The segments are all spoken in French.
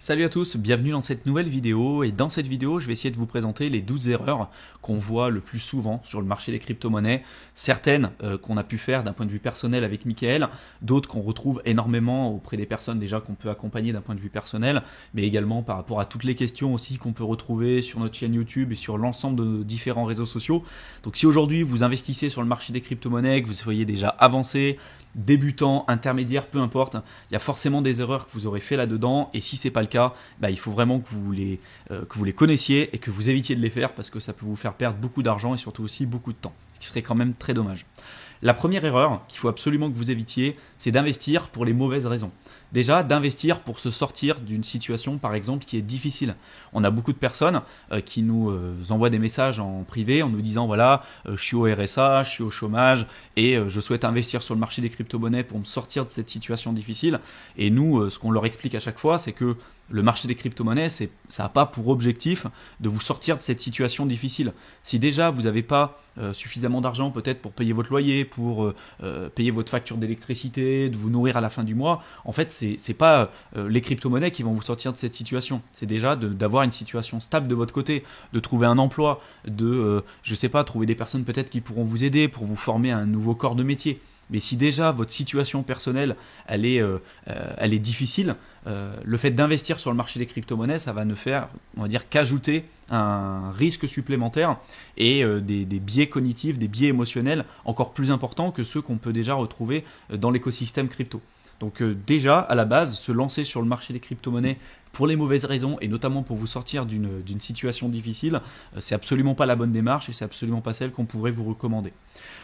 Salut à tous, bienvenue dans cette nouvelle vidéo et dans cette vidéo je vais essayer de vous présenter les 12 erreurs qu'on voit le plus souvent sur le marché des crypto-monnaies, certaines qu'on a pu faire d'un point de vue personnel avec Mickaël, d'autres qu'on retrouve énormément auprès des personnes déjà qu'on peut accompagner d'un point de vue personnel, mais également par rapport à toutes les questions aussi qu'on peut retrouver sur notre chaîne YouTube et sur l'ensemble de nos différents réseaux sociaux. Donc si aujourd'hui vous investissez sur le marché des crypto-monnaies, que vous soyez déjà avancé, débutant, intermédiaire, peu importe, il y a forcément des erreurs que vous aurez fait là-dedans et si c'est pas le cas, il faut vraiment que vous les connaissiez et que vous évitiez de les faire parce que ça peut vous faire perdre beaucoup d'argent et surtout aussi beaucoup de temps, ce qui serait quand même très dommage. La première erreur qu'il faut absolument que vous évitiez, c'est d'investir pour les mauvaises raisons. Déjà, d'investir pour se sortir d'une situation, par exemple, qui est difficile. On a beaucoup de personnes qui nous envoient des messages en privé en nous disant, voilà, je suis au RSA, je suis au chômage et je souhaite investir sur le marché des crypto-monnaies pour me sortir de cette situation difficile. Et nous, ce qu'on leur explique à chaque fois, c'est que le marché des crypto-monnaies, ça n'a pas pour objectif de vous sortir de cette situation difficile. Si déjà vous n'avez pas suffisamment d'argent peut-être pour payer votre loyer, pour payer votre facture d'électricité, de vous nourrir à la fin du mois, en fait c'est pas les crypto-monnaies qui vont vous sortir de cette situation. C'est déjà d'avoir une situation stable de votre côté, de trouver un emploi, de je sais pas, trouver des personnes peut-être qui pourront vous aider pour vous former à un nouveau corps de métier. Mais si déjà votre situation personnelle elle est difficile, le fait d'investir sur le marché des crypto-monnaies, ça va ne faire, on va dire, qu'ajouter un risque supplémentaire et des biais cognitifs, des biais émotionnels encore plus importants que ceux qu'on peut déjà retrouver dans l'écosystème crypto. Donc déjà, à la base, se lancer sur le marché des crypto-monnaies pour les mauvaises raisons et notamment pour vous sortir d'une situation difficile, c'est absolument pas la bonne démarche et c'est absolument pas celle qu'on pourrait vous recommander.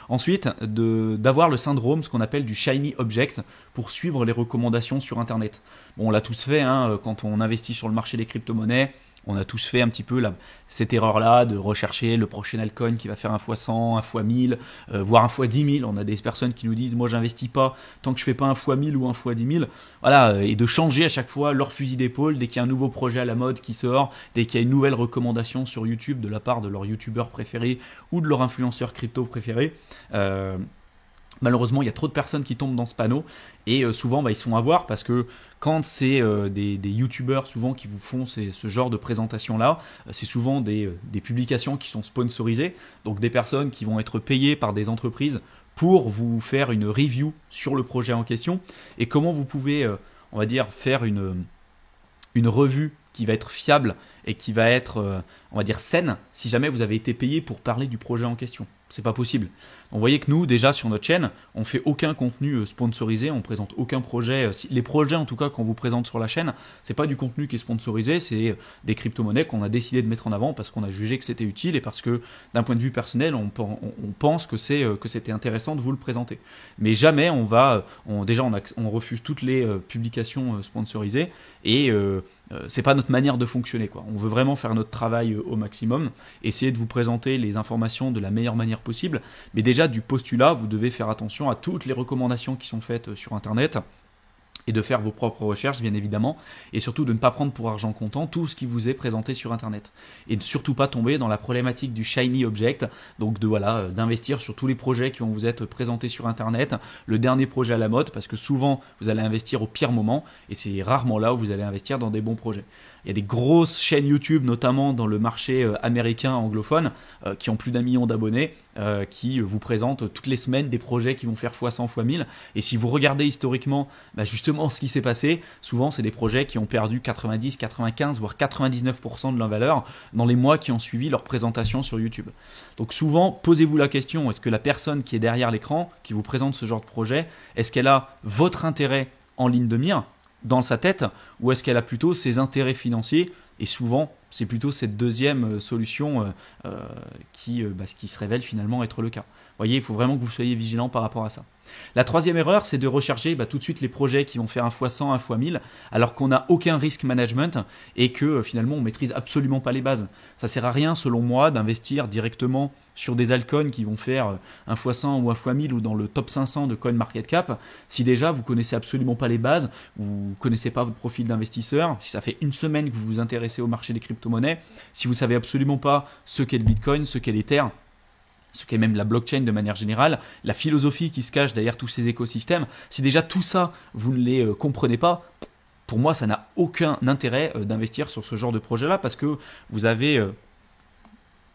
Ensuite, d'avoir le syndrome, ce qu'on appelle du shiny object, pour suivre les recommandations sur Internet. Bon, on l'a tous fait quand on investit sur le marché des crypto-monnaies. On a tous fait un petit peu cette erreur-là de rechercher le prochain altcoin qui va faire 1 x 100, 1 x 1000, voire 1 x 10 000. On a des personnes qui nous disent, moi j'investis pas tant que je fais pas 1 x 1000 ou 1 x 10 000. Voilà, et de changer à chaque fois leur fusil d'épaule dès qu'il y a un nouveau projet à la mode qui sort, dès qu'il y a une nouvelle recommandation sur YouTube de la part de leur youtubeur préféré ou de leur influenceur crypto préféré. Malheureusement, il y a trop de personnes qui tombent dans ce panneau et souvent ils se font avoir parce que quand c'est des youtubeurs souvent qui vous font ce genre de présentation là, c'est souvent des publications qui sont sponsorisées, donc des personnes qui vont être payées par des entreprises pour vous faire une review sur le projet en question et comment vous pouvez, on va dire, faire une revue qui va être fiable et qui va être, on va dire, saine si jamais vous avez été payé pour parler du projet en question. C'est pas possible. Donc, vous voyez que nous, déjà sur notre chaîne, on fait aucun contenu sponsorisé, on présente aucun projet. Les projets en tout cas qu'on vous présente sur la chaîne, c'est pas du contenu qui est sponsorisé, c'est des crypto-monnaies qu'on a décidé de mettre en avant parce qu'on a jugé que c'était utile et parce que d'un point de vue personnel, on pense que c'était intéressant de vous le présenter. Mais jamais on refuse toutes les publications sponsorisées et c'est pas notre manière de fonctionner, quoi. On veut vraiment faire notre travail au maximum, essayer de vous présenter les informations de la meilleure manière possible, mais déjà du postulat, vous devez faire attention à toutes les recommandations qui sont faites sur Internet et de faire vos propres recherches, bien évidemment, et surtout de ne pas prendre pour argent comptant tout ce qui vous est présenté sur Internet. Et de surtout pas tomber dans la problématique du shiny object, donc d'investir sur tous les projets qui vont vous être présentés sur Internet, le dernier projet à la mode, parce que souvent vous allez investir au pire moment, et c'est rarement là où vous allez investir dans des bons projets. Il y a des grosses chaînes YouTube, notamment dans le marché américain anglophone, qui ont plus d'1 million d'abonnés, qui vous présentent toutes les semaines des projets qui vont faire x100, x1000. Et si vous regardez historiquement, justement ce qui s'est passé, souvent c'est des projets qui ont perdu 90, 95, voire 99% de leur valeur dans les mois qui ont suivi leur présentation sur YouTube. Donc souvent, posez-vous la question, est-ce que la personne qui est derrière l'écran, qui vous présente ce genre de projet, est-ce qu'elle a votre intérêt en ligne de mire dans sa tête, ou est-ce qu'elle a plutôt ses intérêts financiers? Et souvent, c'est plutôt cette deuxième solution qui se révèle finalement être le cas. Vous voyez, il faut vraiment que vous soyez vigilant par rapport à ça. La troisième erreur, c'est de rechercher tout de suite les projets qui vont faire 1 x 100, 1 x 1000, alors qu'on n'a aucun risk management et que finalement on maîtrise absolument pas les bases. Ça sert à rien, selon moi, d'investir directement sur des altcoins qui vont faire 1 x 100 ou 1 x 1000 ou dans le top 500 de CoinMarketCap, si déjà vous connaissez absolument pas les bases, vous connaissez pas votre profil d'investisseur, si ça fait une semaine que vous vous intéressez au marché des crypto-monnaies, si vous savez absolument pas ce qu'est le Bitcoin, ce qu'est l'Ether, ce qu'est même la blockchain de manière générale, la philosophie qui se cache derrière tous ces écosystèmes, si déjà tout ça, vous ne les comprenez pas, pour moi, ça n'a aucun intérêt d'investir sur ce genre de projet-là parce que vous avez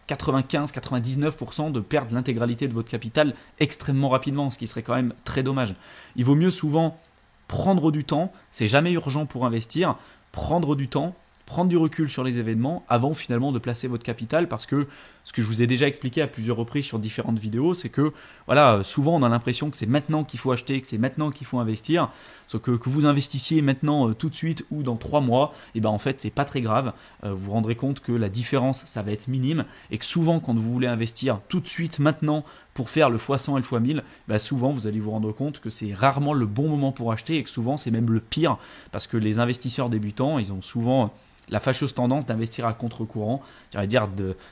95-99% de perdre l'intégralité de votre capital extrêmement rapidement, ce qui serait quand même très dommage. Il vaut mieux souvent prendre du temps, c'est jamais urgent pour investir, prendre du temps, prendre du recul sur les événements avant finalement de placer votre capital parce que ce que je vous ai déjà expliqué à plusieurs reprises sur différentes vidéos, c'est que voilà, souvent on a l'impression que c'est maintenant qu'il faut acheter, que c'est maintenant qu'il faut investir, sauf que vous investissiez maintenant tout de suite ou dans 3 mois, et ben en fait c'est pas très grave, vous vous rendrez compte que la différence ça va être minime et que souvent quand vous voulez investir tout de suite maintenant pour faire le x100 et le x1000, ben souvent vous allez vous rendre compte que c'est rarement le bon moment pour acheter et que souvent c'est même le pire parce que les investisseurs débutants ils ont souvent la fâcheuse tendance d'investir à contre-courant, c'est-à-dire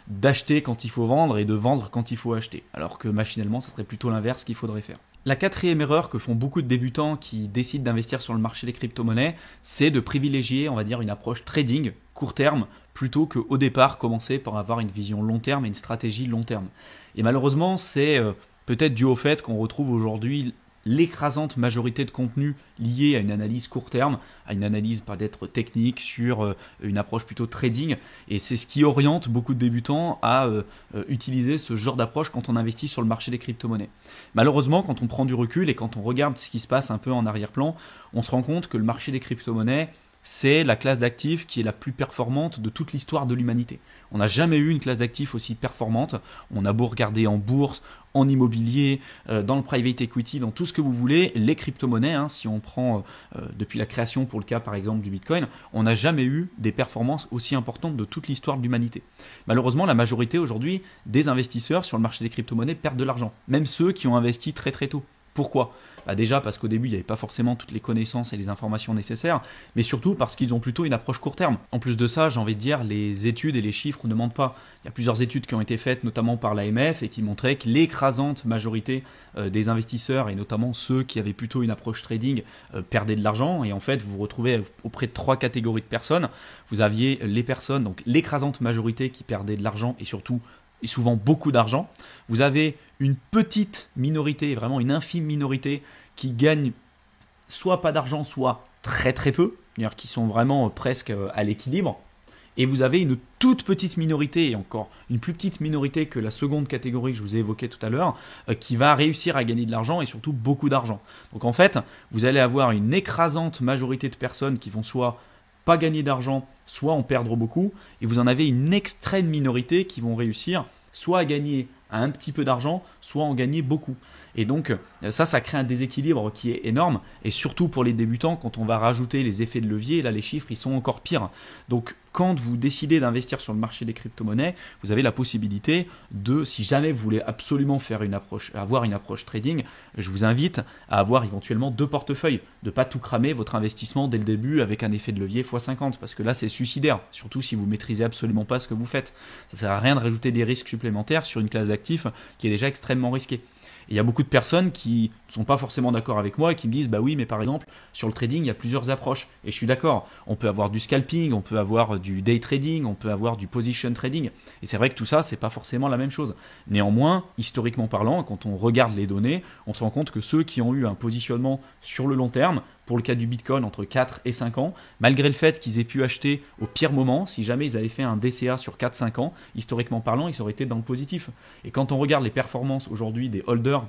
d'acheter quand il faut vendre et de vendre quand il faut acheter, alors que machinalement, ce serait plutôt l'inverse qu'il faudrait faire. La quatrième erreur que font beaucoup de débutants qui décident d'investir sur le marché des crypto-monnaies, c'est de privilégier, on va dire, une approche trading, court terme, plutôt qu'au départ commencer par avoir une vision long terme et une stratégie long terme. Et malheureusement, c'est peut-être dû au fait qu'on retrouve aujourd'hui l'écrasante majorité de contenu lié à une analyse court terme, à une analyse peut-être technique sur une approche plutôt trading, et c'est ce qui oriente beaucoup de débutants à utiliser ce genre d'approche quand on investit sur le marché des crypto-monnaies. Malheureusement, quand on prend du recul et quand on regarde ce qui se passe un peu en arrière-plan, on se rend compte que le marché des crypto-monnaies, c'est la classe d'actifs qui est la plus performante de toute l'histoire de l'humanité. On n'a jamais eu une classe d'actifs aussi performante. On a beau regarder en bourse, en immobilier, dans le private equity, dans tout ce que vous voulez, les crypto-monnaies, si on prend depuis la création pour le cas par exemple du Bitcoin, on n'a jamais eu des performances aussi importantes de toute l'histoire de l'humanité. Malheureusement, la majorité aujourd'hui des investisseurs sur le marché des crypto-monnaies perdent de l'argent, même ceux qui ont investi très très tôt. Pourquoi ? Déjà parce qu'au début il n'y avait pas forcément toutes les connaissances et les informations nécessaires, mais surtout parce qu'ils ont plutôt une approche court terme. En plus de ça, j'ai envie de dire, les études et les chiffres ne mentent pas. Il y a plusieurs études qui ont été faites notamment par l'AMF et qui montraient que l'écrasante majorité des investisseurs et notamment ceux qui avaient plutôt une approche trading perdaient de l'argent, et en fait vous vous retrouvez auprès de 3 catégories de personnes. Vous aviez les personnes, donc l'écrasante majorité qui perdaient de l'argent et surtout et souvent beaucoup d'argent. Vous avez une petite minorité, vraiment une infime minorité qui gagne soit pas d'argent, soit très très peu, c'est-à-dire qui sont vraiment presque à l'équilibre. Et vous avez une toute petite minorité, et encore une plus petite minorité que la seconde catégorie que je vous ai évoquée tout à l'heure, qui va réussir à gagner de l'argent et surtout beaucoup d'argent. Donc en fait, vous allez avoir une écrasante majorité de personnes qui vont soit pas gagner d'argent, soit en perdre beaucoup, et vous en avez une extrême minorité qui vont réussir soit à gagner un petit peu d'argent, soit en gagner beaucoup. Et donc ça crée un déséquilibre qui est énorme, et surtout pour les débutants, quand on va rajouter les effets de levier, là les chiffres ils sont encore pires. Donc quand vous décidez d'investir sur le marché des crypto-monnaies, vous avez la possibilité de, si jamais vous voulez absolument avoir une approche trading, je vous invite à avoir éventuellement 2 portefeuilles, de ne pas tout cramer votre investissement dès le début avec un effet de levier x50, parce que là c'est suicidaire, surtout si vous maîtrisez absolument pas ce que vous faites. Ça ne sert à rien de rajouter des risques supplémentaires sur une classe d'actifs qui est déjà extrêmement risquée. Et il y a beaucoup de personnes qui ne sont pas forcément d'accord avec moi et qui me disent bah oui, mais par exemple sur le trading il y a plusieurs approches, et je suis d'accord, on peut avoir du scalping, on peut avoir du day trading, on peut avoir du position trading, et c'est vrai que tout ça c'est pas forcément la même chose. Néanmoins, historiquement parlant, quand on regarde les données, on se rend compte que ceux qui ont eu un positionnement sur le long terme, pour le cas du Bitcoin entre 4 et 5 ans, malgré le fait qu'ils aient pu acheter au pire moment, si jamais ils avaient fait un DCA sur 4-5 ans, historiquement parlant, ils auraient été dans le positif. Et quand on regarde les performances aujourd'hui des holders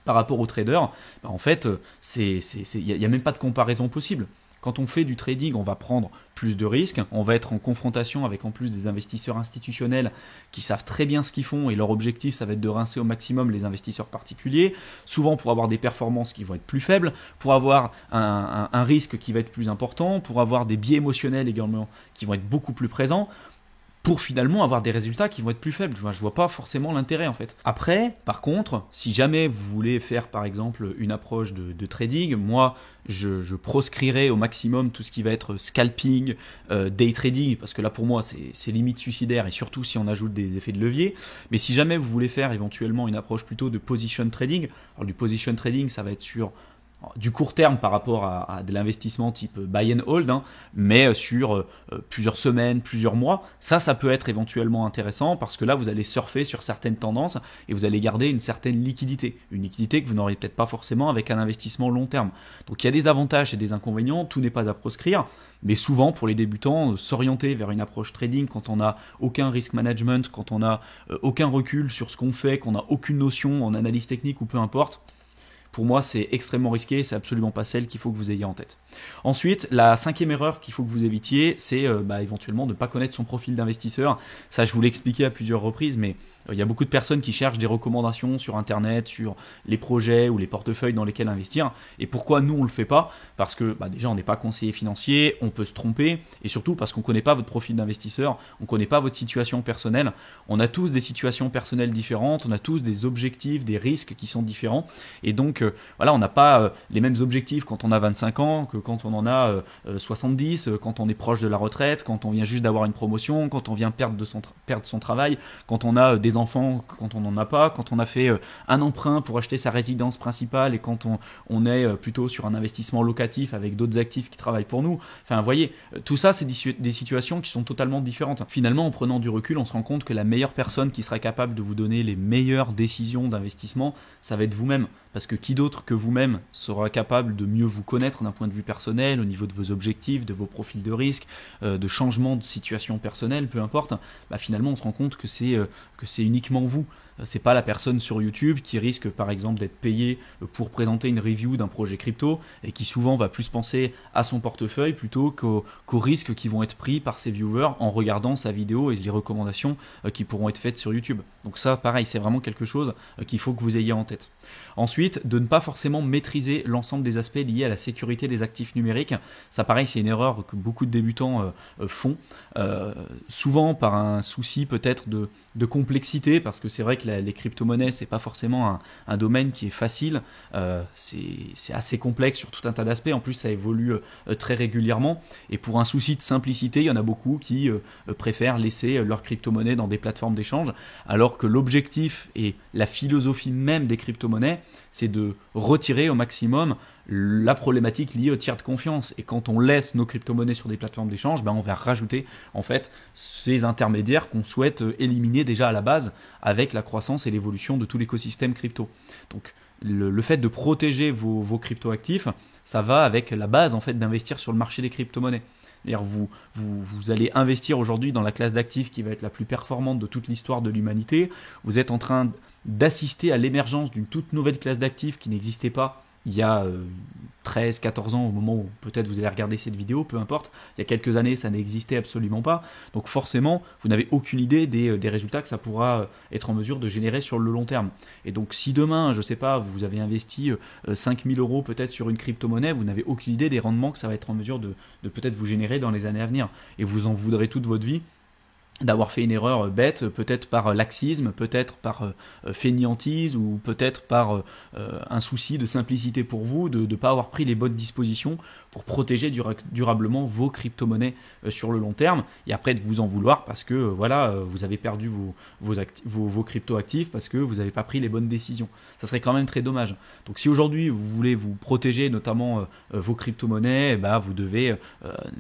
par rapport aux traders, en fait, il n'y a même pas de comparaison possible. Quand on fait du trading, on va prendre plus de risques, on va être en confrontation avec en plus des investisseurs institutionnels qui savent très bien ce qu'ils font, et leur objectif ça va être de rincer au maximum les investisseurs particuliers, souvent pour avoir des performances qui vont être plus faibles, pour avoir un risque qui va être plus important, pour avoir des biais émotionnels également qui vont être beaucoup plus présents, pour finalement avoir des résultats qui vont être plus faibles. Je vois pas forcément l'intérêt en fait. Après, par contre, si jamais vous voulez faire par exemple une approche de trading, moi je proscrirai au maximum tout ce qui va être scalping, day trading, parce que là pour moi c'est limite suicidaire, et surtout si on ajoute des effets de levier. Mais si jamais vous voulez faire éventuellement une approche plutôt de position trading, alors du position trading ça va être sur, du court terme par rapport à de l'investissement type buy and hold, hein, mais sur plusieurs semaines, plusieurs mois, ça peut être éventuellement intéressant parce que là vous allez surfer sur certaines tendances et vous allez garder une certaine liquidité, une liquidité que vous n'auriez peut-être pas forcément avec un investissement long terme. Donc il y a des avantages et des inconvénients, tout n'est pas à proscrire. Mais souvent, pour les débutants, s'orienter vers une approche trading quand on n'a aucun risk management, quand on n'a aucun recul sur ce qu'on fait, qu'on n'a aucune notion en analyse technique ou peu importe, pour moi, c'est extrêmement risqué, c'est absolument pas celle qu'il faut que vous ayez en tête. Ensuite, la cinquième erreur qu'il faut que vous évitiez, c'est éventuellement de ne pas connaître son profil d'investisseur. Ça, je vous l'ai expliqué à plusieurs reprises, mais il y a beaucoup de personnes qui cherchent des recommandations sur Internet, sur les projets ou les portefeuilles dans lesquels investir. Et pourquoi nous, on ne le fait pas? Parce que déjà, on n'est pas conseiller financier, on peut se tromper, et surtout parce qu'on ne connaît pas votre profil d'investisseur, on ne connaît pas votre situation personnelle. On a tous des situations personnelles différentes, on a tous des objectifs, des risques qui sont différents. Et donc, voilà, on n'a pas les mêmes objectifs quand on a 25 ans que quand on en a 70, quand on est proche de la retraite, quand on vient juste d'avoir une promotion, quand on vient perdre son travail, quand on a des enfants, quand on n'en a pas, quand on a fait un emprunt pour acheter sa résidence principale et quand on est plutôt sur un investissement locatif avec d'autres actifs qui travaillent pour nous. Enfin, vous voyez, tout ça, c'est des situations qui sont totalement différentes. Finalement, en prenant du recul, on se rend compte que la meilleure personne qui sera capable de vous donner les meilleures décisions d'investissement, ça va être vous-même. Parce que qui d'autre que vous-même sera capable de mieux vous connaître d'un point de vue personnel, au niveau de vos objectifs, de vos profils de risque, de changement de situation personnelle, peu importe. Finalement, on se rend compte que c'est uniquement vous. C'est pas la personne sur YouTube qui risque par exemple d'être payée pour présenter une review d'un projet crypto et qui souvent va plus penser à son portefeuille plutôt qu'aux risques qui vont être pris par ses viewers en regardant sa vidéo et les recommandations qui pourront être faites sur YouTube. Donc ça, pareil, c'est vraiment quelque chose qu'il faut que vous ayez en tête. Ensuite, de ne pas forcément maîtriser l'ensemble des aspects liés à la sécurité des actifs numériques. Ça, pareil, c'est une erreur que beaucoup de débutants font, souvent par un souci peut-être de complexité, parce que c'est vrai que les crypto-monnaies, c'est pas forcément un domaine qui est facile, c'est assez complexe sur tout un tas d'aspects, en plus ça évolue très régulièrement, et pour un souci de simplicité, il y en a beaucoup qui préfèrent laisser leur crypto-monnaie dans des plateformes d'échange, alors que l'objectif et la philosophie même des crypto-monnaies, c'est de retirer au maximum la problématique liée au tiers de confiance. Et quand on laisse nos crypto-monnaies sur des plateformes d'échange, on va rajouter en fait ces intermédiaires qu'on souhaite éliminer déjà à la base avec la croissance et l'évolution de tout l'écosystème crypto. Donc le fait de protéger vos crypto-actifs, ça va avec la base en fait d'investir sur le marché des crypto-monnaies. Vous allez investir aujourd'hui dans la classe d'actifs qui va être la plus performante de toute l'histoire de l'humanité. Vous êtes en train d'assister à l'émergence d'une toute nouvelle classe d'actifs qui n'existait pas il y a 13, 14 ans, au moment où peut-être vous allez regarder cette vidéo, peu importe, il y a quelques années, ça n'existait absolument pas. Donc forcément, vous n'avez aucune idée des résultats que ça pourra être en mesure de générer sur le long terme. Et donc si demain, je ne sais pas, vous avez investi 5000 euros peut-être sur une crypto-monnaie, vous n'avez aucune idée des rendements que ça va être en mesure de peut-être vous générer dans les années à venir. Et vous en voudrez toute votre vie d'avoir fait une erreur bête, peut-être par laxisme, peut-être par fainéantise ou peut-être par un souci de simplicité pour vous, de ne pas avoir pris les bonnes dispositions pour protéger durablement vos crypto-monnaies sur le long terme, et après de vous en vouloir parce que vous avez perdu vos crypto-actifs parce que vous n'avez pas pris les bonnes décisions. Ça serait quand même très dommage. Donc si aujourd'hui vous voulez vous protéger notamment vos crypto-monnaies, vous devez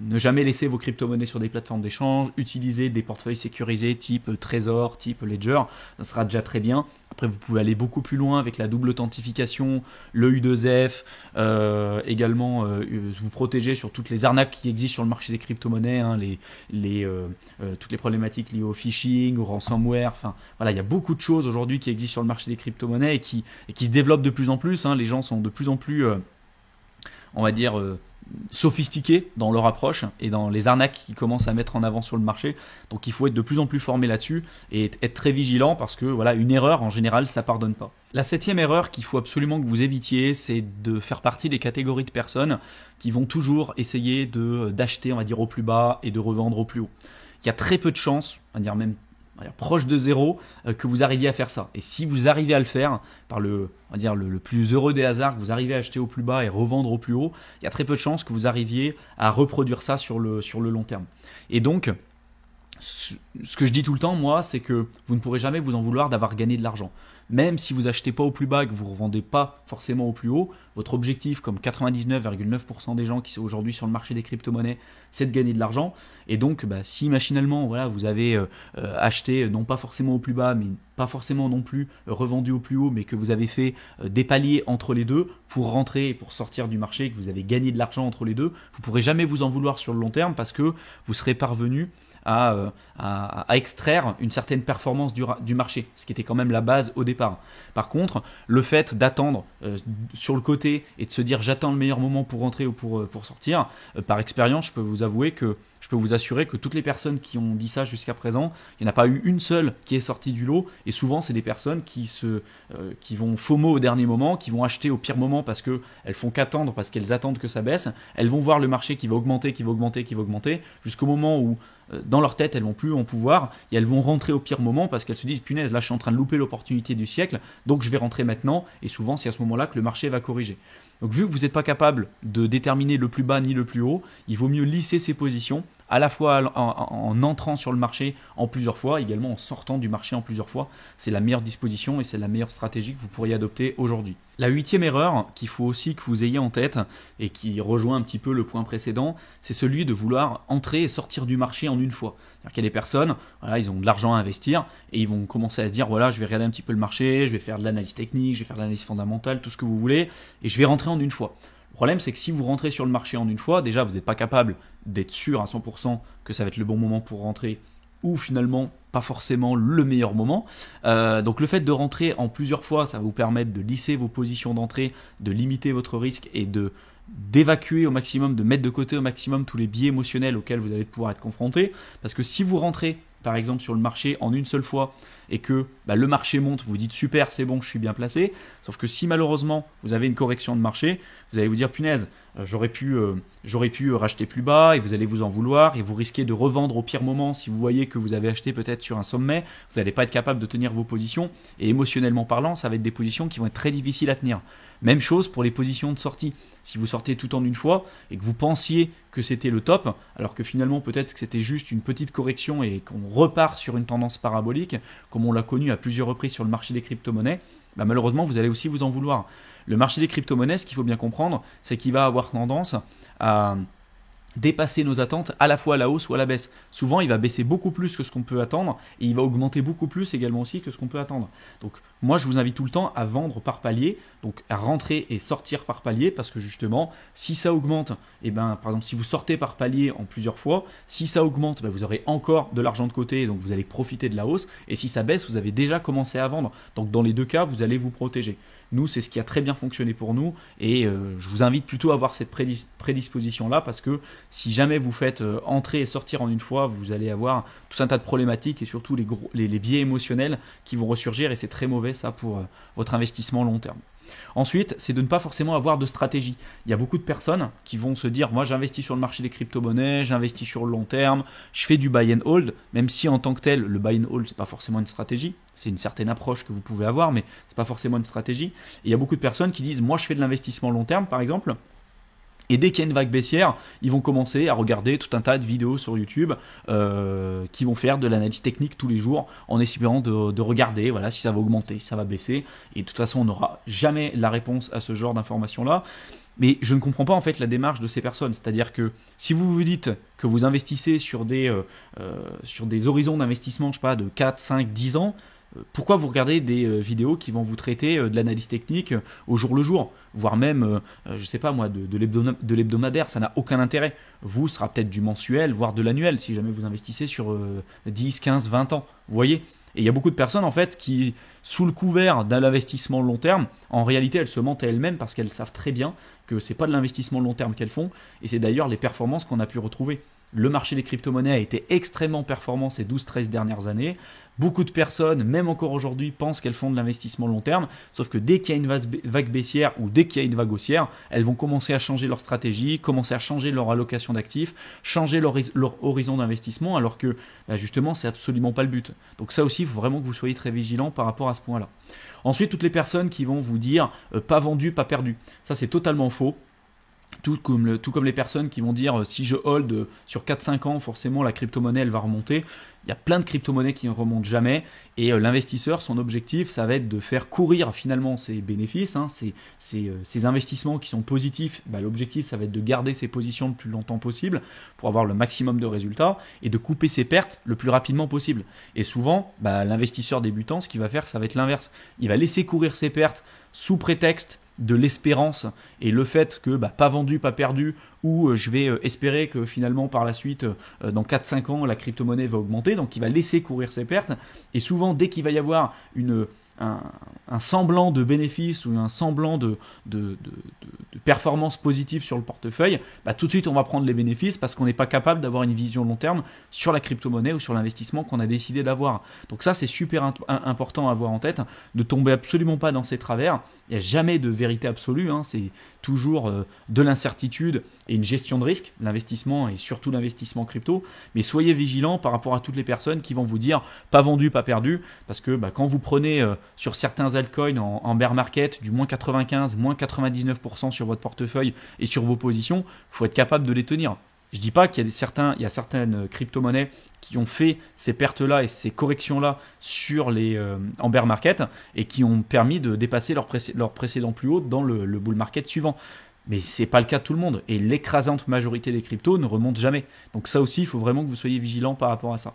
ne jamais laisser vos crypto-monnaies sur des plateformes d'échange, utiliser des portefeuilles sécurisés type Trésor, type Ledger, ça sera déjà très bien. Après, vous pouvez aller beaucoup plus loin avec la double authentification, le U2F, également vous protéger sur toutes les arnaques qui existent sur le marché des crypto-monnaies, toutes les problématiques liées au phishing, au ransomware. Enfin, voilà, il y a beaucoup de choses aujourd'hui qui existent sur le marché des crypto-monnaies et qui se développent de plus en plus. Les gens sont de plus en plus, sophistiqués dans leur approche et dans les arnaques qu'ils commencent à mettre en avant sur le marché. Donc il faut être de plus en plus formé là-dessus et être très vigilant parce que une erreur en général ça pardonne pas. La 7e erreur qu'il faut absolument que vous évitiez, c'est de faire partie des catégories de personnes qui vont toujours essayer d'acheter au plus bas et de revendre au plus haut. Il y a très peu de chances, même proche de zéro, que vous arriviez à faire ça. Et si vous arrivez à le faire par le plus heureux des hasards, que vous arrivez à acheter au plus bas et revendre au plus haut, il y a très peu de chances que vous arriviez à reproduire ça sur le long terme. Et donc, ce que je dis tout le temps, moi, c'est que vous ne pourrez jamais vous en vouloir d'avoir gagné de l'argent. même si vous achetez pas au plus bas, que vous revendez pas forcément au plus haut, votre objectif, comme 99,9% des gens qui sont aujourd'hui sur le marché des crypto-monnaies, c'est de gagner de l'argent. Et donc, si machinalement, voilà, vous avez acheté non pas forcément au plus bas, mais pas forcément non plus revendu au plus haut, mais que vous avez fait des paliers entre les deux pour rentrer et pour sortir du marché, que vous avez gagné de l'argent entre les deux, vous pourrez jamais vous en vouloir sur le long terme parce que vous serez parvenu à extraire une certaine performance du marché, ce qui était quand même la base au départ. Par contre, le fait d'attendre sur le côté et de se dire j'attends le meilleur moment pour rentrer ou pour sortir, par expérience, je peux vous assurer que toutes les personnes qui ont dit ça jusqu'à présent, il n'y en a pas eu une seule qui est sortie du lot, et souvent c'est des personnes qui vont FOMO au dernier moment, qui vont acheter au pire moment parce qu'elles font qu'attendre, parce qu'elles attendent que ça baisse, elles vont voir le marché qui va augmenter, jusqu'au moment où dans leur tête elles vont plus en pouvoir, et elles vont rentrer au pire moment parce qu'elles se disent punaise, là je suis en train de louper l'opportunité du siècle, donc je vais rentrer maintenant, et souvent c'est à ce moment-là que le marché va corriger. Donc vu que vous n'êtes pas capable de déterminer le plus bas ni le plus haut, il vaut mieux lisser ses positions, à la fois en entrant sur le marché en plusieurs fois, également en sortant du marché en plusieurs fois. C'est la meilleure disposition et c'est la meilleure stratégie que vous pourriez adopter aujourd'hui. La 8e erreur qu'il faut aussi que vous ayez en tête et qui rejoint un petit peu le point précédent, c'est celui de vouloir entrer et sortir du marché en une fois. C'est-à-dire qu'il y a des personnes, voilà, ils ont de l'argent à investir et ils vont commencer à se dire voilà, je vais regarder un petit peu le marché, je vais faire de l'analyse technique, je vais faire de l'analyse fondamentale, tout ce que vous voulez, et je vais rentrer en une fois. Le problème, c'est que si vous rentrez sur le marché en une fois, déjà, vous n'êtes pas capable d'être sûr à 100% que ça va être le bon moment pour rentrer, ou finalement pas forcément le meilleur moment. Donc le fait de rentrer en plusieurs fois, ça va vous permettre de lisser vos positions d'entrée, de limiter votre risque et d'évacuer au maximum, de mettre de côté au maximum tous les biais émotionnels auxquels vous allez pouvoir être confronté. Parce que si vous rentrez par exemple sur le marché en une seule fois et que le marché monte, vous dites super, c'est bon, je suis bien placé. Sauf que si malheureusement vous avez une correction de marché, vous allez vous dire punaise, j'aurais pu racheter plus bas, et vous allez vous en vouloir et vous risquez de revendre au pire moment si vous voyez que vous avez acheté peut-être sur un sommet. Vous n'allez pas être capable de tenir vos positions et émotionnellement parlant, ça va être des positions qui vont être très difficiles à tenir. Même chose pour les positions de sortie. Si vous sortez tout en une fois et que vous pensiez que c'était le top, alors que finalement peut-être que c'était juste une petite correction et qu'on repart sur une tendance parabolique, comme on l'a connu à plusieurs reprises sur le marché des crypto-monnaies, malheureusement vous allez aussi vous en vouloir. Le marché des crypto-monnaies, ce qu'il faut bien comprendre, c'est qu'il va avoir tendance à dépasser nos attentes à la fois à la hausse ou à la baisse. Souvent, il va baisser beaucoup plus que ce qu'on peut attendre et il va augmenter beaucoup plus également aussi que ce qu'on peut attendre. Donc, moi, je vous invite tout le temps à vendre par palier, donc à rentrer et sortir par palier parce que justement, si ça augmente, par exemple, si vous sortez par palier en plusieurs fois, si ça augmente, vous aurez encore de l'argent de côté, donc vous allez profiter de la hausse, et si ça baisse, vous avez déjà commencé à vendre. Donc, dans les deux cas, vous allez vous protéger. Nous, c'est ce qui a très bien fonctionné pour nous et je vous invite plutôt à avoir cette prédisposition-là parce que si jamais vous faites entrer et sortir en une fois, vous allez avoir tout un tas de problématiques et surtout les biais émotionnels qui vont ressurgir et c'est très mauvais ça pour votre investissement long terme. Ensuite, c'est de ne pas forcément avoir de stratégie. Il y a beaucoup de personnes qui vont se dire moi j'investis sur le marché des crypto-monnaies, j'investis sur le long terme, je fais du buy and hold, même si en tant que tel, le buy and hold, c'est pas forcément une stratégie, c'est une certaine approche que vous pouvez avoir, mais c'est pas forcément une stratégie. Et il y a beaucoup de personnes qui disent moi je fais de l'investissement long terme par exemple. Et dès qu'il y a une vague baissière, ils vont commencer à regarder tout un tas de vidéos sur YouTube qui vont faire de l'analyse technique tous les jours en espérant de regarder voilà, si ça va augmenter, si ça va baisser. Et de toute façon, on n'aura jamais la réponse à ce genre d'informations-là. Mais je ne comprends pas en fait la démarche de ces personnes. C'est-à-dire que si vous vous dites que vous investissez sur des horizons d'investissement, je sais pas, de 4, 5, 10 ans, pourquoi vous regardez des vidéos qui vont vous traiter de l'analyse technique au jour le jour, voire même, je sais pas moi, de l'hebdomadaire, ça n'a aucun intérêt. Vous, ce sera peut-être du mensuel, voire de l'annuel, si jamais vous investissez sur 10, 15, 20 ans. Vous voyez ? Et il y a beaucoup de personnes en fait qui, sous le couvert d'un investissement long terme, en réalité elles se mentent à elles-mêmes parce qu'elles savent très bien que c'est pas de l'investissement long terme qu'elles font, et c'est d'ailleurs les performances qu'on a pu retrouver. Le marché des crypto-monnaies a été extrêmement performant ces 12-13 dernières années. Beaucoup de personnes, même encore aujourd'hui, pensent qu'elles font de l'investissement long terme, sauf que dès qu'il y a une vague baissière ou dès qu'il y a une vague haussière, elles vont commencer à changer leur stratégie, commencer à changer leur allocation d'actifs, changer leur horizon d'investissement, alors que justement, c'est absolument pas le but. Donc ça aussi, il faut vraiment que vous soyez très vigilant par rapport à ce point-là. Ensuite, toutes les personnes qui vont vous dire pas vendu, pas perdu. Ça, c'est totalement faux. Tout comme les personnes qui vont dire si je hold sur 4-5 ans, forcément la crypto-monnaie elle va remonter. Il y a plein de crypto-monnaies qui ne remontent jamais. Et l'investisseur, son objectif, ça va être de faire courir finalement ses bénéfices, hein, ces investissements qui sont positifs. L'objectif, ça va être de garder ses positions le plus longtemps possible pour avoir le maximum de résultats et de couper ses pertes le plus rapidement possible. Et souvent, l'investisseur débutant, ce qu'il va faire, ça va être l'inverse. Il va laisser courir ses pertes sous prétexte de l'espérance et le fait que pas vendu, pas perdu, ou je vais espérer que finalement par la suite, dans 4-5 ans, la crypto-monnaie va augmenter, donc il va laisser courir ses pertes, et souvent dès qu'il va y avoir un semblant de bénéfice ou un semblant de performance positive sur le portefeuille, tout de suite on va prendre les bénéfices parce qu'on n'est pas capable d'avoir une vision long terme sur la crypto-monnaie ou sur l'investissement qu'on a décidé d'avoir. Donc ça c'est super important à avoir en tête, ne tombez absolument pas dans ces travers, il n'y a jamais de vérité absolue, hein, c'est toujours de l'incertitude et une gestion de risque, l'investissement et surtout l'investissement crypto, mais soyez vigilants par rapport à toutes les personnes qui vont vous dire pas vendu, pas perdu, parce que quand vous prenez sur certains altcoins en bear market du moins 95, moins 99% sur votre portefeuille et sur vos positions, il faut être capable de les tenir. Je ne dis pas qu'il y a certaines crypto-monnaies qui ont fait ces pertes-là et ces corrections-là sur en bear market et qui ont permis de dépasser leur précédent plus haut dans le bull market suivant. Mais ce n'est pas le cas de tout le monde. Et l'écrasante majorité des cryptos ne remontent jamais. Donc ça aussi, il faut vraiment que vous soyez vigilants par rapport à ça.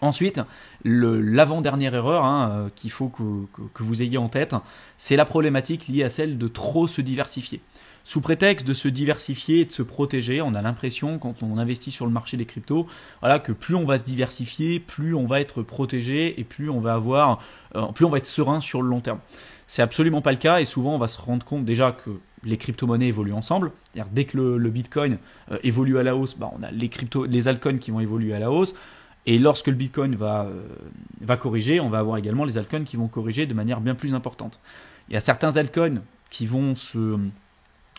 Ensuite, l'avant-dernière erreur qu'il faut que vous ayez en tête, c'est la problématique liée à celle de trop se diversifier. Sous prétexte de se diversifier et de se protéger, on a l'impression quand on investit sur le marché des cryptos, que plus on va se diversifier, plus on va être protégé et plus on va être serein sur le long terme. C'est absolument pas le cas et souvent on va se rendre compte déjà que les crypto-monnaies évoluent ensemble. C'est-à-dire dès que le Bitcoin évolue à la hausse, on a les altcoins qui vont évoluer à la hausse. Et lorsque le Bitcoin va corriger, on va avoir également les altcoins qui vont corriger de manière bien plus importante. Il y a certains altcoins qui vont se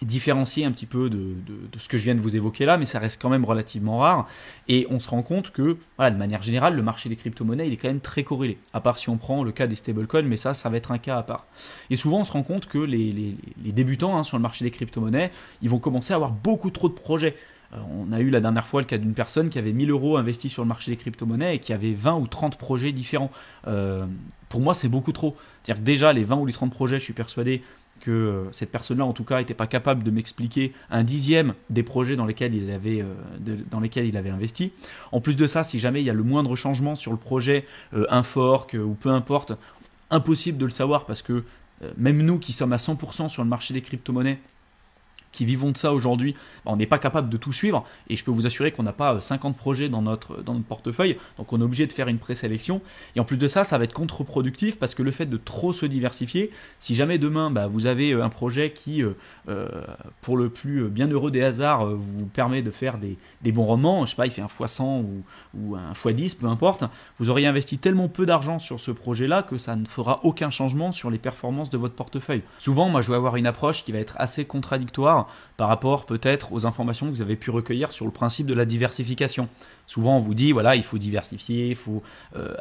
différencier un petit peu de ce que je viens de vous évoquer là, mais ça reste quand même relativement rare. Et on se rend compte que, de manière générale, le marché des crypto-monnaies, il est quand même très corrélé. À part si on prend le cas des stablecoins, mais ça va être un cas à part. Et souvent, on se rend compte que les débutants sur le marché des crypto-monnaies, ils vont commencer à avoir beaucoup trop de projets. On a eu la dernière fois le cas d'une personne qui avait 1000 € investis sur le marché des crypto-monnaies et qui avait 20 ou 30 projets différents. Pour moi, c'est beaucoup trop. C'est-à-dire que déjà, les 20 ou les 30 projets, je suis persuadé que cette personne-là, en tout cas, n'était pas capable de m'expliquer un dixième des projets dans lesquels il avait investi. En plus de ça, si jamais il y a le moindre changement sur le projet, un fork ou peu importe, impossible de le savoir parce que même nous qui sommes à 100% sur le marché des crypto-monnaies, qui vivons de ça aujourd'hui, on n'est pas capable de tout suivre et je peux vous assurer qu'on n'a pas 50 projets dans notre portefeuille, donc on est obligé de faire une présélection et en plus de ça, ça va être contre-productif parce que le fait de trop se diversifier, si jamais demain vous avez un projet qui, pour le plus bienheureux des hasards, vous permet de faire des bons rendements, je sais pas, il fait un x100 ou un x10, peu importe, vous auriez investi tellement peu d'argent sur ce projet-là que ça ne fera aucun changement sur les performances de votre portefeuille. Souvent, moi je vais avoir une approche qui va être assez contradictoire par rapport peut-être aux informations que vous avez pu recueillir sur le principe de la diversification. Souvent on vous dit il faut diversifier, il faut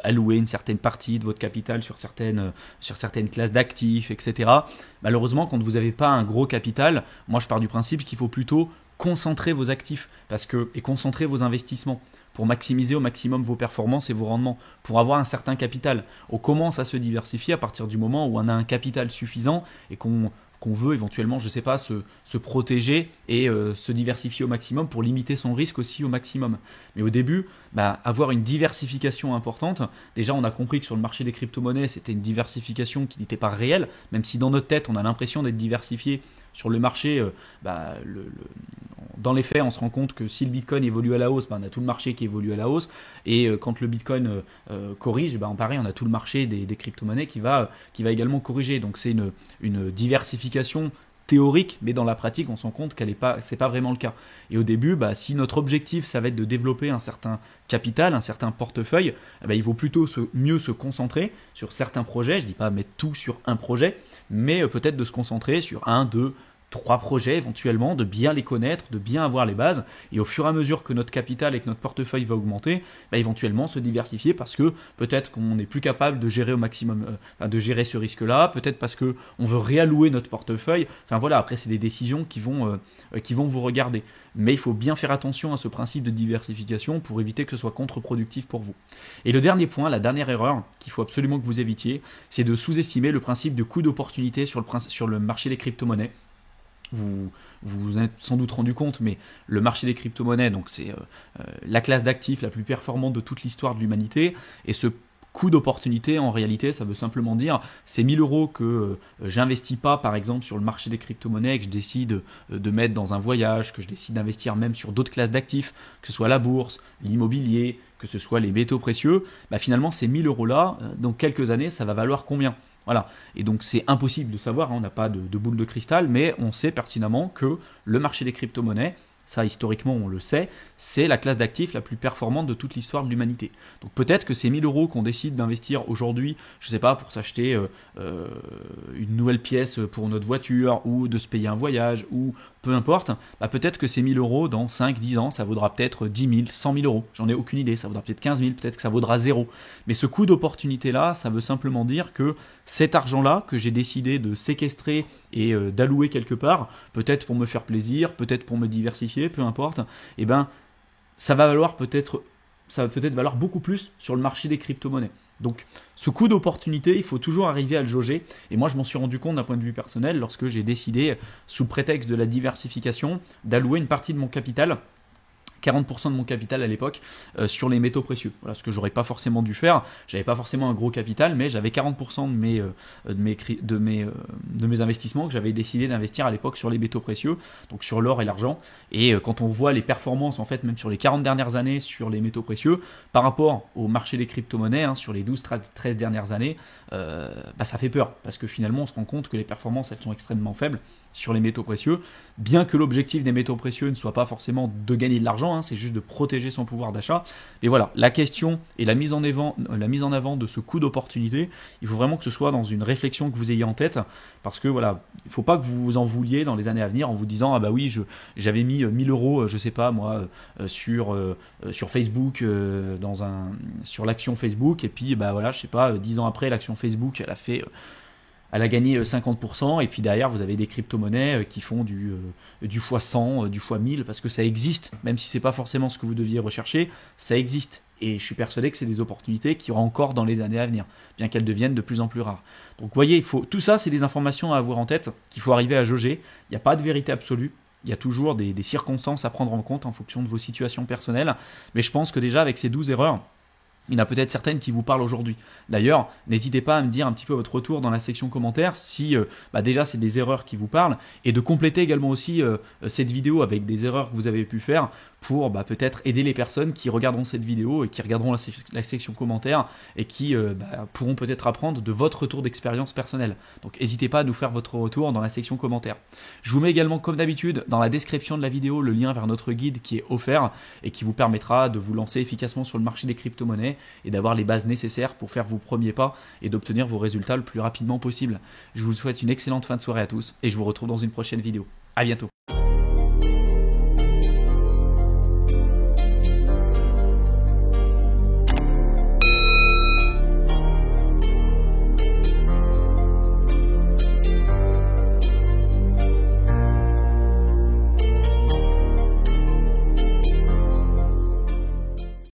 allouer une certaine partie de votre capital sur certaines classes d'actifs, etc. Malheureusement, quand vous n'avez pas un gros capital, moi je pars du principe qu'il faut plutôt concentrer vos actifs et concentrer vos investissements pour maximiser au maximum vos performances et vos rendements, pour avoir un certain capital. On commence à se diversifier à partir du moment où on a un capital suffisant et qu'on veut éventuellement, je ne sais pas, se protéger et se diversifier au maximum pour limiter son risque aussi au maximum. Mais au début, avoir une diversification importante, déjà on a compris que sur le marché des crypto-monnaies, c'était une diversification qui n'était pas réelle, même si dans notre tête, on a l'impression d'être diversifié. Sur le marché, dans les faits, on se rend compte que si le Bitcoin évolue à la hausse, on a tout le marché qui évolue à la hausse. Et quand le Bitcoin corrige, pareil, on a tout le marché des crypto-monnaies qui va également corriger. Donc c'est une diversification théorique, mais dans la pratique, on se rend compte c'est pas vraiment le cas. Et au début, si notre objectif, ça va être de développer un certain capital, un certain portefeuille, il vaut plutôt mieux se concentrer sur certains projets. Je dis pas mettre tout sur un projet, mais peut-être de se concentrer sur 1, 2, 3 projets éventuellement, de bien les connaître, de bien avoir les bases, et au fur et à mesure que notre capital et que notre portefeuille va augmenter, éventuellement se diversifier parce que peut-être qu'on n'est plus capable de gérer au maximum, de gérer ce risque-là, peut-être parce qu'on veut réallouer notre portefeuille. Enfin voilà, après c'est des décisions qui vont vous regarder. Mais il faut bien faire attention à ce principe de diversification pour éviter que ce soit contre-productif pour vous. Et le dernier point, la dernière erreur qu'il faut absolument que vous évitiez, c'est de sous-estimer le principe de coût d'opportunité sur le marché des crypto-monnaies. Vous vous êtes sans doute rendu compte, mais le marché des crypto-monnaies, donc c'est la classe d'actifs la plus performante de toute l'histoire de l'humanité, et ce coût d'opportunité, en réalité, ça veut simplement dire ces 1000 euros que j'investis pas, par exemple, sur le marché des crypto-monnaies, que je décide de mettre dans un voyage, que je décide d'investir même sur d'autres classes d'actifs, que ce soit la bourse, l'immobilier, que ce soit les métaux précieux, finalement, ces 1000 euros-là, dans quelques années, ça va valoir combien ? Voilà, et donc c'est impossible de savoir, on n'a pas de boule de cristal, mais on sait pertinemment que le marché des crypto-monnaies, ça historiquement on le sait, c'est la classe d'actifs la plus performante de toute l'histoire de l'humanité. Donc peut-être que ces 1000 euros qu'on décide d'investir aujourd'hui, je ne sais pas, pour s'acheter une nouvelle pièce pour notre voiture, ou de se payer un voyage, ou peu importe, peut-être que ces 1000 euros dans 5-10 ans, ça vaudra peut-être 10 000, 100 000 euros. J'en ai aucune idée, ça vaudra peut-être 15 000, peut-être que ça vaudra 0. Mais ce coût d'opportunité-là, ça veut simplement dire que cet argent-là que j'ai décidé de séquestrer et d'allouer quelque part, peut-être pour me faire plaisir, peut-être pour me diversifier, peu importe, ça va peut-être valoir beaucoup plus sur le marché des crypto-monnaies. Donc ce coût d'opportunité, il faut toujours arriver à le jauger. Et moi, je m'en suis rendu compte d'un point de vue personnel lorsque j'ai décidé, sous prétexte de la diversification, d'allouer une partie de mon capital, 40% de mon capital à l'époque, sur les métaux précieux. Voilà ce que j'aurais pas forcément dû faire. J'avais pas forcément un gros capital, mais j'avais 40% de mes investissements que j'avais décidé d'investir à l'époque sur les métaux précieux, donc sur l'or et l'argent. Et quand on voit les performances, en fait, même sur les 40 dernières années sur les métaux précieux, par rapport au marché des crypto-monnaies, sur les 12-13 dernières années, ça fait peur, parce que finalement on se rend compte que les performances, elles sont extrêmement faibles sur les métaux précieux, bien que l'objectif des métaux précieux ne soit pas forcément de gagner de l'argent, c'est juste de protéger son pouvoir d'achat. Mais voilà, la question et la mise en avant de ce coût d'opportunité, il faut vraiment que ce soit dans une réflexion que vous ayez en tête, parce que voilà, il ne faut pas que vous vous en vouliez dans les années à venir en vous disant ah bah oui, j'avais mis 1000 euros, je sais pas moi, sur Facebook, sur l'action Facebook, et puis voilà, je sais pas, 10 ans après, l'action Facebook, elle a gagné 50%, et puis derrière vous avez des crypto-monnaies qui font du x100, du x1000, parce que ça existe, même si c'est pas forcément ce que vous deviez rechercher, ça existe. Et je suis persuadé que c'est des opportunités qu'il y aura encore dans les années à venir, bien qu'elles deviennent de plus en plus rares. Donc vous voyez, tout ça c'est des informations à avoir en tête, qu'il faut arriver à jauger. Il n'y a pas de vérité absolue, il y a toujours des circonstances à prendre en compte en fonction de vos situations personnelles, mais je pense que déjà avec ces 12 erreurs, il y en a peut-être certaines qui vous parlent aujourd'hui. D'ailleurs, n'hésitez pas à me dire un petit peu votre retour dans la section commentaires si déjà c'est des erreurs qui vous parlent, et de compléter également aussi cette vidéo avec des erreurs que vous avez pu faire pour peut-être aider les personnes qui regarderont cette vidéo et qui regarderont la section commentaires et qui pourront peut-être apprendre de votre retour d'expérience personnelle. Donc n'hésitez pas à nous faire votre retour dans la section commentaires. Je vous mets également comme d'habitude dans la description de la vidéo le lien vers notre guide qui est offert et qui vous permettra de vous lancer efficacement sur le marché des crypto-monnaies et d'avoir les bases nécessaires pour faire vos premiers pas et d'obtenir vos résultats le plus rapidement possible. Je vous souhaite une excellente fin de soirée à tous et je vous retrouve dans une prochaine vidéo. À bientôt.